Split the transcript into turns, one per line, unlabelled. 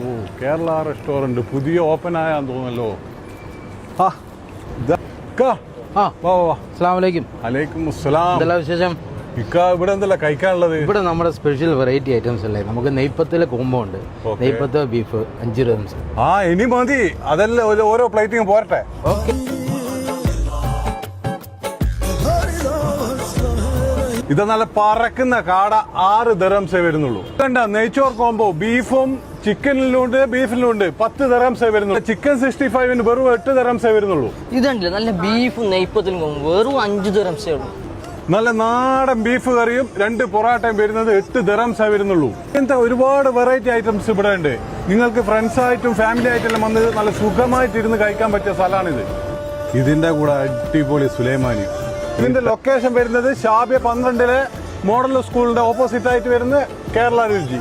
ഓ Kerala restaurant പുതിയ open ആയാന്ന് തോന്നല്ലോ. ആ
അസ്സലാമു അലൈക്കും.
അലൈക്കും അസ്സലാം.
എന്തെല്ലാം വിശേഷം?
ഇവിടെ എന്തല്ല കഴിക്കാനുള്ളത്?
ഇവിടെ നമ്മുടെ സ്പെഷ്യൽ വെറൈറ്റി ഐറ്റംസ് അല്ലേ. നമുക്ക് നെയ്പ്പത്തിലെ കോംബോ ഉണ്ട്. നെയ്പ്പത്ത് ബീഫ് 5 dirhams.
ആ ഇനി മതി, അതല്ല ഓരോ പ്ലേറ്റിങ് പോരട്ടെ.
ഓക്കെ.
ഇത് നല്ല പറക്കുന്ന കാട 6 dirhams വരുന്നുള്ളൂ. കണ്ട നെയ്ച്ചോർ കോംബോ ബീഫും ചിക്കനിലുണ്ട് ബീഫിലുണ്ട് 10 dirhams വരുന്നുള്ളൂ. ചിക്കൻ 65 വെറും 8 dirhams വരുന്നുള്ളൂ.
ഇതുണ്ടല്ലോ നല്ല ബീഫും നെയ്പ്പത്തിലും വെറും 5 dirhams ഉള്ളൂ.
നല്ല നാടൻ ബീഫ് കറിയും 2 പൊറാട്ടയും വരുന്നത് 8 dirhams വരുന്നുള്ളൂ. ഇങ്ങനത്തെ ഒരുപാട് വെറൈറ്റി ഐറ്റംസ് ഇവിടെ ഉണ്ട്. നിങ്ങൾക്ക് ഫ്രണ്ട്സ് ആയിട്ടും ഫാമിലി ആയിട്ടെല്ലാം വന്ന് നല്ല സുഖമായിട്ട് ഇരുന്ന് കഴിക്കാൻ പറ്റിയ സ്ഥലമാണിത്. ഇതിന്റെ കൂടെ അടിപൊളി സുലൈമാനി. ഇതിന്റെ ലൊക്കേഷൻ വരുന്നത് ഷാബിയ 12 മോഡൽ സ്കൂളിന്റെ ഓപ്പോസിറ്റ് ആയിട്ട് വരുന്ന കേരള രുചി.